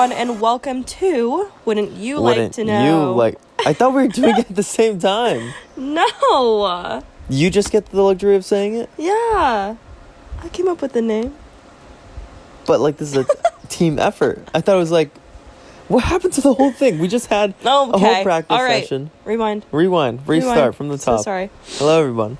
everyone, and welcome to Wouldn't You Like to Know? I thought we were doing it at the same time. No. You just get the luxury of saying it? Yeah. I came up with the name. But, this is a team effort. I thought it was what happened to the whole thing? We just had a whole practice session. Rewind. Restart from the top. So sorry. Hello, everyone.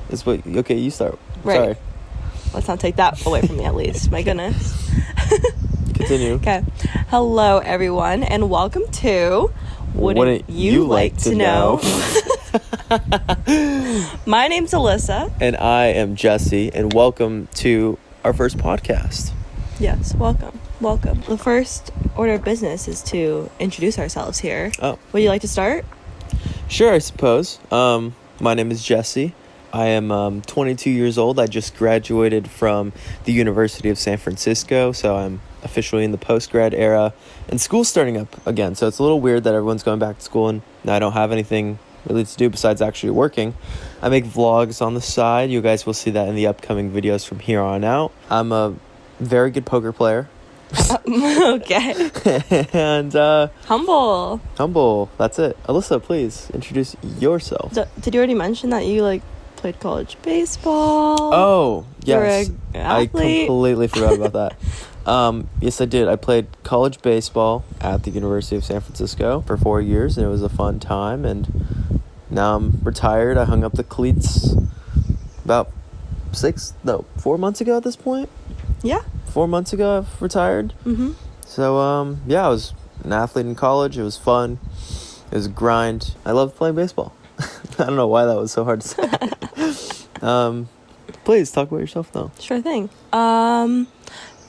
Okay, you start. Right. Sorry. Let's not take that away from me, at least. My goodness. Continue. Okay. Hello, everyone, and welcome to Wouldn't You Like to Know? My name's Alyssa. And I am Jesse, and welcome to our first podcast. Yes, welcome. The first order of business is to introduce ourselves here. Oh. Would you like to start? Sure, I suppose. My name is Jesse. I am 22 years old. I just graduated from the University of San Francisco, so I'm officially in the post-grad era, and school's starting up again, so it's a little weird that everyone's going back to school, and now I don't have anything really to do besides actually working. I make vlogs on the side. You guys will see that in the upcoming videos from here on out. I'm a very good poker player. Okay. And humble, that's it. Alyssa, please introduce yourself. Did you already mention that you played college baseball? Oh, yes. You're an athlete? I completely forgot about that. Yes, I did. I played college baseball at the University of San Francisco for 4 years, and it was a fun time. And now I'm retired. I hung up the cleats about 4 months ago at this point. Yeah. 4 months ago, I've retired. Mm-hmm. So, I was an athlete in college. It was fun. It was a grind. I loved playing baseball. I don't know why that was so hard to say. Please talk about yourself though. Sure thing.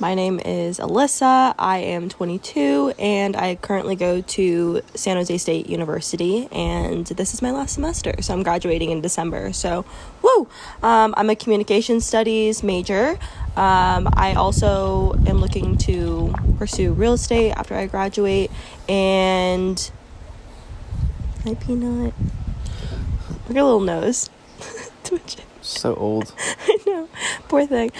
My name is Alyssa. I am 22 and I currently go to San Jose State University, and this is my last semester, so I'm graduating in December. So, woo! I'm a communication studies major. I also am looking to pursue real estate after I graduate, and my peanut. Look at a little nose. Twitching. So old. I know. Poor thing.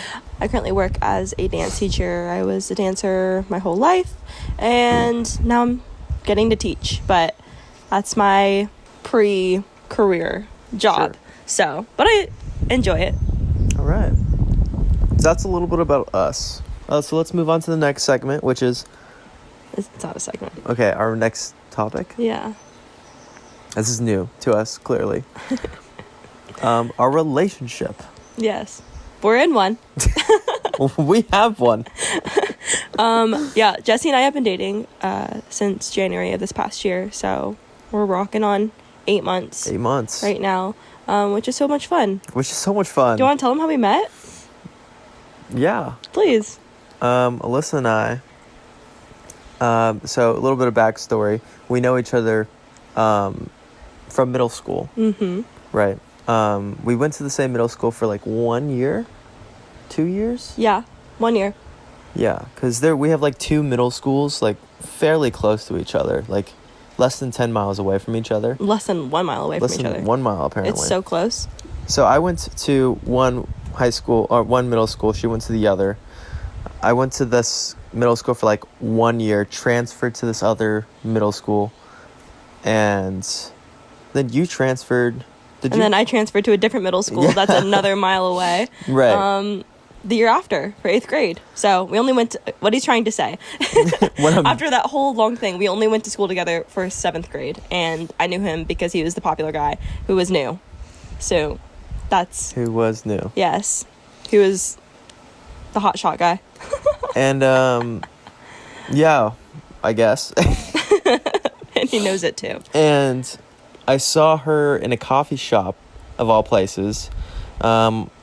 I currently work as a dance teacher. I was a dancer my whole life, and now I'm getting to teach, but that's my pre-career job. Sure. So, but I enjoy it. All right. That's a little bit about us. So let's move on to the next segment, which is... It's not a segment. Okay, our next topic? Yeah. This is new to us, clearly. Our relationship. Yes. We're in one. We have one. Yeah, Jesse and I have been dating since January of this past year, so we're rocking on 8 months. 8 months. Right now, which is so much fun. Do you want to tell them how we met? Yeah. Please. Alyssa and I, so a little bit of backstory. We know each other from middle school. Mm-hmm. Right. We went to the same middle school for 1 year? 2 years? Yeah, 1 year. Yeah, because we have 2 middle schools fairly close to each other, less than 10 miles away from each other. Less than 1 mile away from each other. Less than 1 mile, apparently. It's so close. So I went to one middle school. She went to the other. I went to this middle school for 1 year, transferred to this other middle school, and then you transferred. Then I transferred to a different middle school. Yeah. That's another mile away. Right. The year after, for 8th grade. So we only went to, what he's trying to say. After that whole long thing, we only went to school together for 7th grade. And I knew him because he was the popular guy who was new. So that's... Who was new. Yes. He was the hot shot guy. And, yeah, I guess. And he knows it too. And I saw her in a coffee shop, of all places,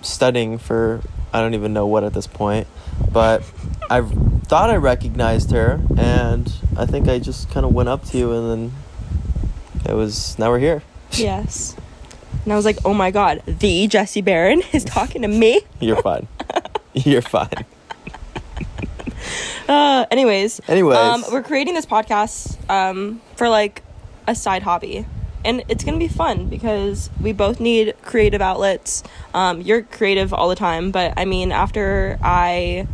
studying for, I don't even know what at this point, but I thought I recognized her, and I think I just kind of went up to you, and then now we're here. Yes. And I was like, oh my god, the Jesse Barron is talking to me? You're fine. You're fine. Anyways. We're creating this podcast for a side hobby. And it's going to be fun because we both need creative outlets. You're creative all the time, but I mean, after I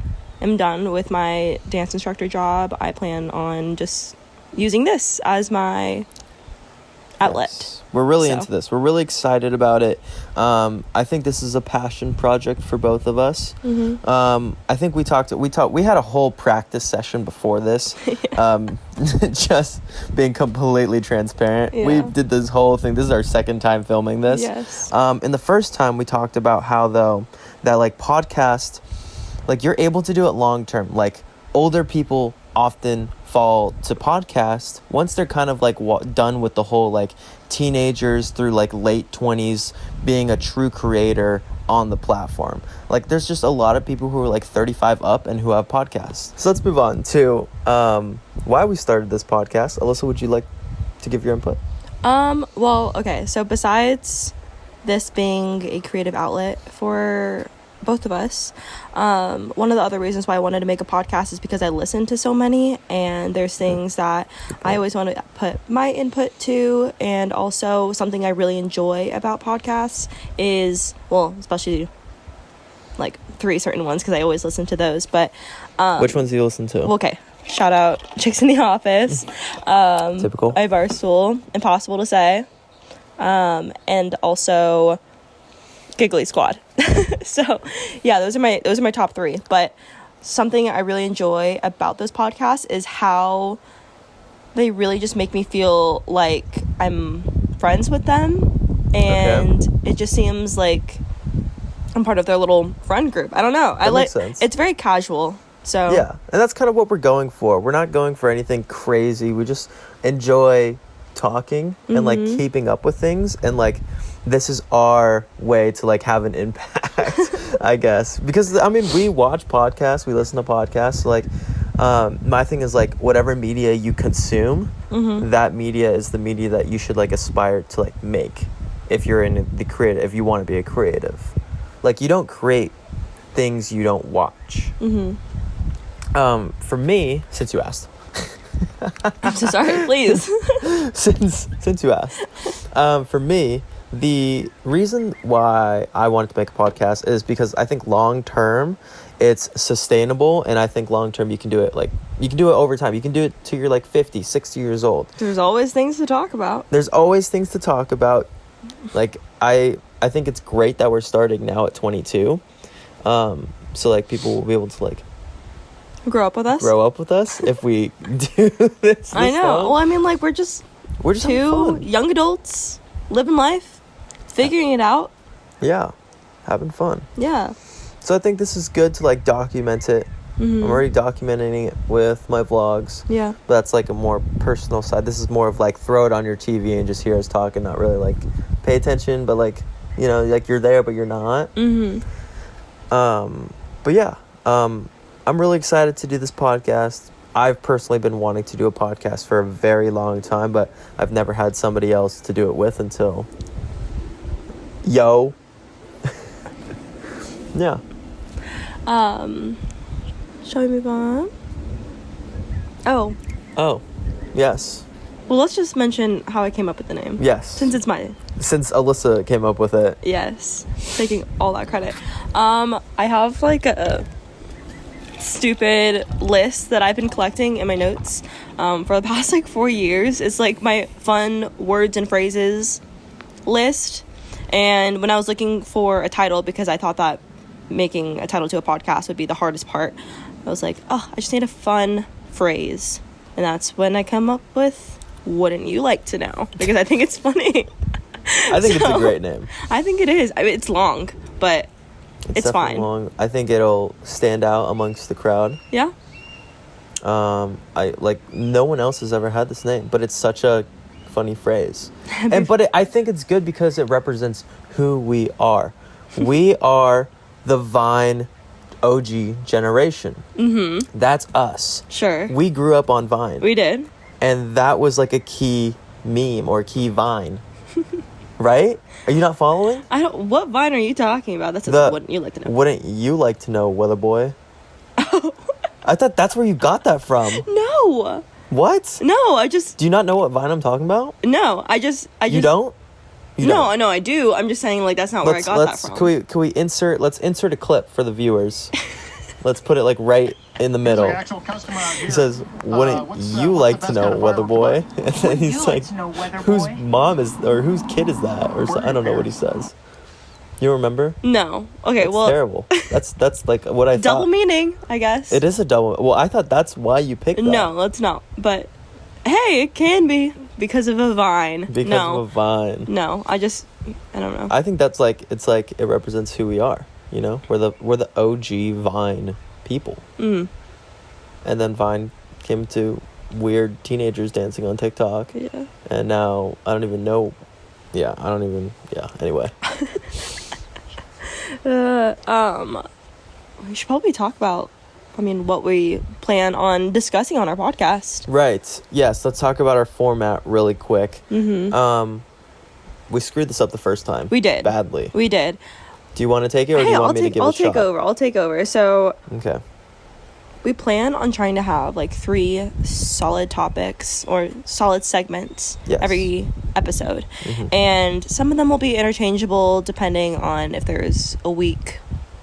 am done with my dance instructor job, I plan on just using this as my outlet. Yes. We're really into this. We're really excited about it. I think this is a passion project for both of us. I think we had a whole practice session before this. Just being completely transparent. Yeah. We did this whole thing. This is our second time filming this. Yes. And the first time we talked about how, though, that like podcast, like you're able to do it long term. Like older people often fall to podcast once they're kind of like done with the whole like teenagers through like late 20s being a true creator on the platform. Like there's just a lot of people who are like 35 up and who have podcasts. So let's move on to why we started this podcast. Alyssa, would you like to give your input? Well, okay, so besides this being a creative outlet for both of us, one of the other reasons why I wanted to make a podcast is because I listen to so many, and there's things that I always want to put my input to. And also something I really enjoy about podcasts is, well, especially like 3 certain ones, because I always listen to those, but which ones do you listen to? Okay, shout out Chicks in the Office, Typical, I Barstool, Impossible to Say, and also Giggly Squad. So yeah, those are my top 3. But something I really enjoy about those podcasts is how they really just make me feel like I'm friends with them, and it just seems like I'm part of their little friend group. I don't know. That makes sense. It's very casual. So yeah, and that's kind of what we're going for. We're not going for anything crazy. We just enjoy talking and like keeping up with things, and like this is our way to like have an impact, I guess, because I mean we watch podcasts, we listen to podcasts, so like my thing is like whatever media you consume, that media is the media that you should like aspire to like make if you're in the creative, if you want to be a creative. Like you don't create things you don't watch. For me, since you asked, I'm so sorry, please. since you asked, for me, the reason why I wanted to make a podcast is because I think long term it's sustainable, and I think long term you can do it over time. You can do it till you're like 50, 60 years old. There's always things to talk about. Like I think it's great that we're starting now at 22. So like people will be able to like grow up with us if we do this. I know. Well, I mean, like we're just 2 young adults living life, figuring it out. Yeah, having fun. Yeah. So I think this is good to like document it. I'm already documenting it with my vlogs. Yeah. But that's like a more personal side. This is more of like throw it on your TV and just hear us talk and not really like pay attention, but like, you know, like you're there but you're not. But yeah, I'm really excited to do this podcast. I've personally been wanting to do a podcast for a very long time, but I've never had somebody else to do it with until yeah. Shall we move on? Oh, yes. Well, let's just mention how I came up with the name. Yes. Since Alyssa came up with it. Yes. Taking all that credit. I have like a stupid list that I've been collecting in my notes for the past like 4 years. It's like my fun words and phrases list. And when I was looking for a title, because I thought that making a title to a podcast would be the hardest part, I was like, I just need a fun phrase. And that's when I come up with Wouldn't You Like to Know? Because I think it's funny. I think it's a great name. I think it is. I mean, it's long, but it's fine. Long. I think it'll stand out amongst the crowd. Yeah. I like no one else has ever had this name, but it's such a funny phrase. I think it's good because it represents who we are. We are the Vine OG generation. That's us. Sure. We grew up on Vine. We did. And that was like a key meme or key Vine. Right? Are you not following? What Vine are you talking about? That says Wouldn't You Like to Know? Wouldn't you like to know, Weather Boy? I thought that's where you got that from. No. What? No, I just... Do you not know what Vine I'm talking about? No, I just... You don't? No, I do. I'm just saying, like, that's not where I got that from. Can we insert... Let's insert a clip for the viewers. Let's put it like right in the middle. He says, "Wouldn't you like to know, weather boy?" And then he's like, "Whose mom is or whose kid is that?" Or so, I don't know what he says. You remember? No. Okay, That's well, terrible. That's like what I double thought. meaning, I guess. It is a double. Well, I thought that's why you picked that. No, it's not. But hey, it can be because of a vine. Because no. of a vine. No, I don't know. I think that's like it represents who we are. You know, we're the OG Vine people. Mm. And then Vine came to weird teenagers dancing on TikTok. Yeah. And now I don't even know. Yeah, anyway. We should probably talk about, what we plan on discussing on our podcast. Right. Yes, let's talk about our format really quick. Mm-hmm. We screwed this up the first time. We did. Badly. We did. Do you want to take it, or do you want me to give it a shot? I'll take over. So, Okay. we plan on trying to have, 3 solid topics or solid segments every episode. Mm-hmm. And some of them will be interchangeable depending on if there's a weak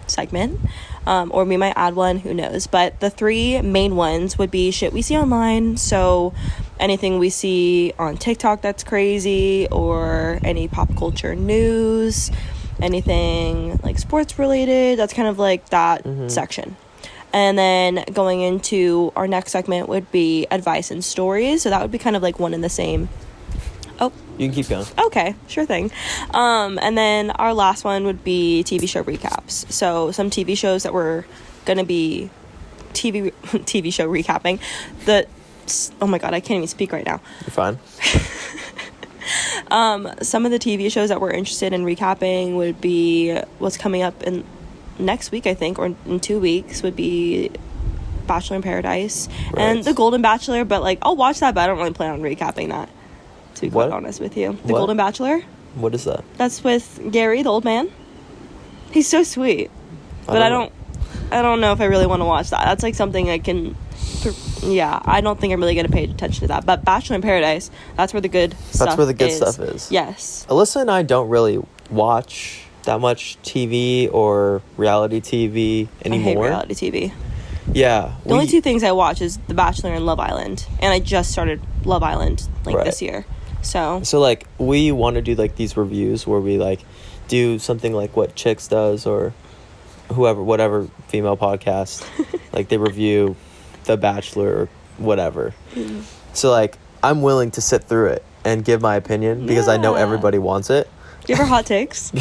segment. Or we might add one, who knows. But the 3 main ones would be shit we see online. So anything we see on TikTok that's crazy, or any pop culture news, anything sports related, that's kind of that section. And then going into our next segment would be advice and stories. So that would be kind of one and the same. Oh, you can keep going. Okay, sure thing. And then our last one would be TV show recaps. So some TV shows that we're going to be TV show recapping. Oh my God, I can't even speak right now. You're fine. Some of the TV shows that we're interested in recapping would be what's coming up in next week, I think, or in 2 weeks, would be Bachelor in Paradise and The Golden Bachelor. But I'll watch that, but I don't really plan on recapping that, to be quite honest with you. The Golden Bachelor. What is that? That's with Gary, the old man. He's so sweet, but I don't know if I really want to watch that. That's something I can. Yeah, I don't think I'm really going to pay attention to that. But Bachelor in Paradise, that's where the good stuff is. Yes. Alyssa and I don't really watch that much TV or reality TV anymore. I hate reality TV. Yeah. The only 2 things I watch is The Bachelor and Love Island. And I just started Love Island this year. So we want to do these reviews where we do something like what Chicks does, or whatever female podcast. They review The Bachelor or whatever. Mm. So I'm willing to sit through it and give my opinion because I know everybody wants it. Give her hot takes.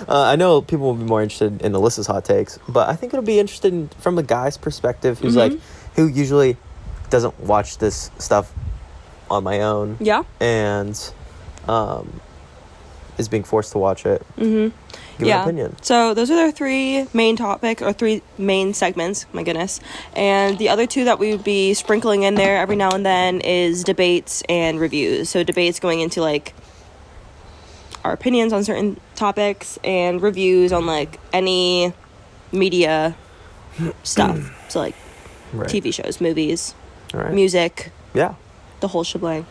I know people will be more interested in Alyssa's hot takes, but I think it'll be interesting from a guy's perspective who's who usually doesn't watch this stuff on my own. Yeah. And is being forced to watch it. Mm-hmm. Give an opinion. So those are their 3 main topics, or 3 main segments. My goodness. And the other 2 that we would be sprinkling in there every now and then is debates and reviews. So debates going into our opinions on certain topics, and reviews on any media stuff. So TV shows, movies, music. Yeah. The whole shebang.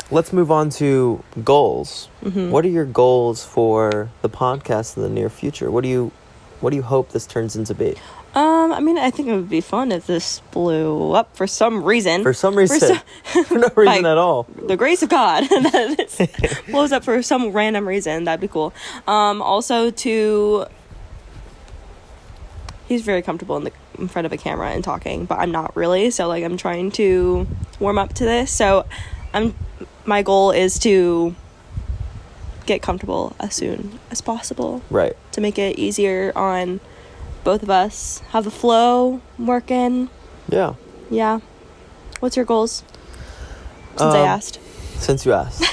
Let's move on to goals. Mm-hmm. What are your goals for the podcast in the near future? What do you hope this turns into be? I think it would be fun if this blew up for some reason. For no reason at all. The grace of God. That it blows up for some random reason. That'd be cool. Also he's very comfortable in front of a camera and talking, but I'm not really. So I'm trying to warm up to this. So my goal is to get comfortable as soon as possible. Right. To make it easier on both of us. Have the flow working. Yeah. Yeah. What's your goals? Since you asked.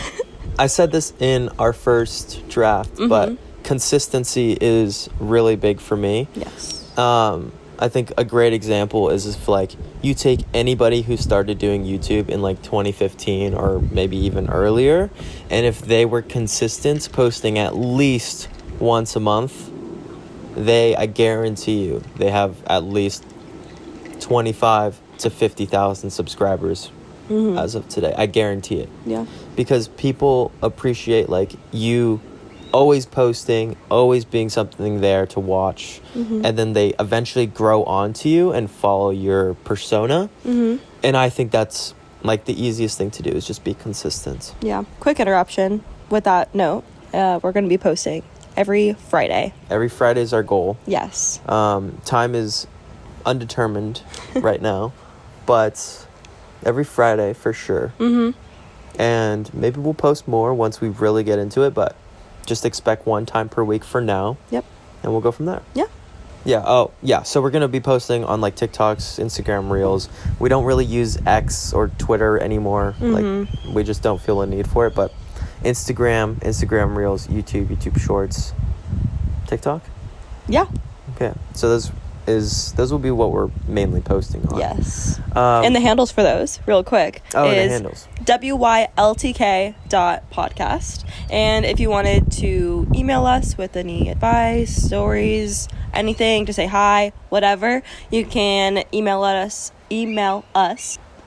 I said this in our first draft, but consistency is really big for me. Yes. I think a great example is if you take anybody who started doing YouTube in 2015 or maybe even earlier, and if they were consistent posting at least once a month, I guarantee you they have at least 25 to 50,000 subscribers as of today. I guarantee it. Yeah. Because people appreciate you always posting, always being something there to watch, and then they eventually grow onto you and follow your persona. And I think that's like the easiest thing to do is just be consistent. Yeah. Quick interruption. With that note, we're going to be posting every Friday. Every Friday is our goal. Yes. Time is undetermined right now, but every Friday for sure. And maybe we'll post more once we really get into it, but just expect one time per week for now. Yep. And we'll go from there. Yeah. Yeah. Oh, yeah. So we're going to be posting on like TikToks, Instagram Reels. We don't really use X or Twitter anymore. Like, we just don't feel a need for it. But Instagram Reels, YouTube Shorts, TikTok. Yeah. Okay. So those will be what we're mainly posting on. Yes. And the handles for those, real quick, the is handles. WYLTK.podcast. And if you wanted to email us with any advice, stories, anything, to say hi, whatever, you can email us.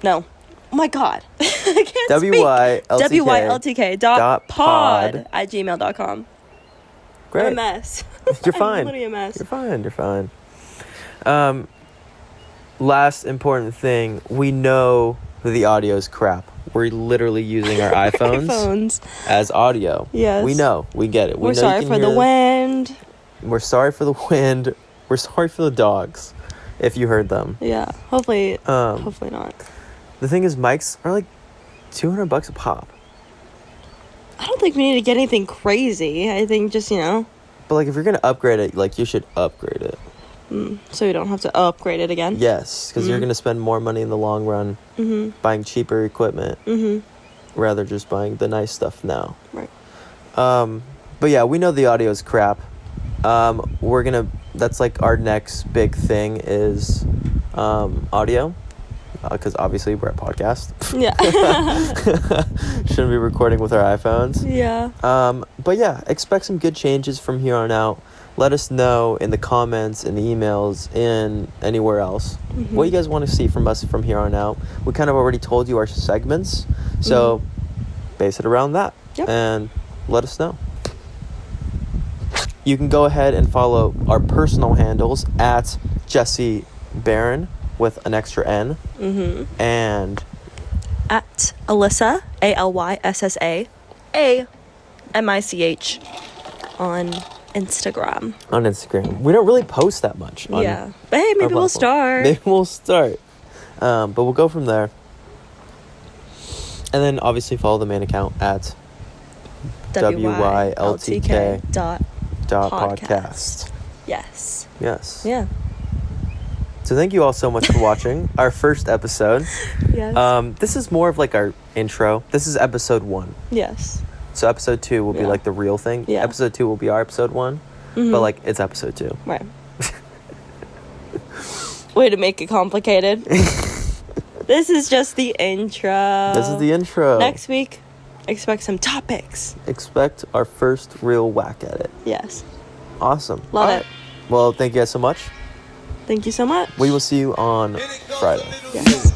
No. Oh my God. I can't speak. WYLTK.pod@gmail.com. Great. I'm a mess. You're fine. I'm literally a mess. You're fine. Last important thing, we know the audio is crap. We're literally using our iPhones as audio. Yes. We know. We get it. We're sorry for the wind. We're sorry for the wind. We're sorry for the dogs, if you heard them. Yeah. Hopefully not. The thing is, mics are like $200 a pop. I don't think we need to get anything crazy. I think just, But like, if you're gonna upgrade it, like, you should upgrade it. So we don't have to upgrade it again. Yes, because you're gonna spend more money in the long run buying cheaper equipment rather just buying the nice stuff now. Right. But yeah, we know the audio is crap. That's like our next big thing is audio. Because obviously we're a podcast. Yeah. Shouldn't be recording with our iPhones. Yeah. But yeah, expect some good changes from here on out. Let us know in the comments, in the emails, in anywhere else what you guys want to see from us from here on out. We kind of already told you our segments, so base it around that. Yep. And let us know. You can go ahead and follow our personal handles at Jesse Barron with an extra N. And at Alyssa, ALYSSA, AMICH on Instagram. On Instagram. We don't really post that much. Yeah. But hey, maybe we'll start. Maybe we'll start. But we'll go from there. And then obviously follow the main account at WYLTK.podcast. Yes. Yes. Yeah. So thank you all so much for watching our first episode. Yes. This is more of like our intro. This is episode 1. Yes. So episode 2 will be like the real thing. Yeah. Episode 2 will be our episode 1. But like, it's episode 2. Right. Way to make it complicated. This is just the intro. This is the intro. Next week, expect some topics. Expect our first real whack at it. Yes. Awesome. Love it. Well, thank you guys so much. Thank you so much. We will see you on Friday. Yes.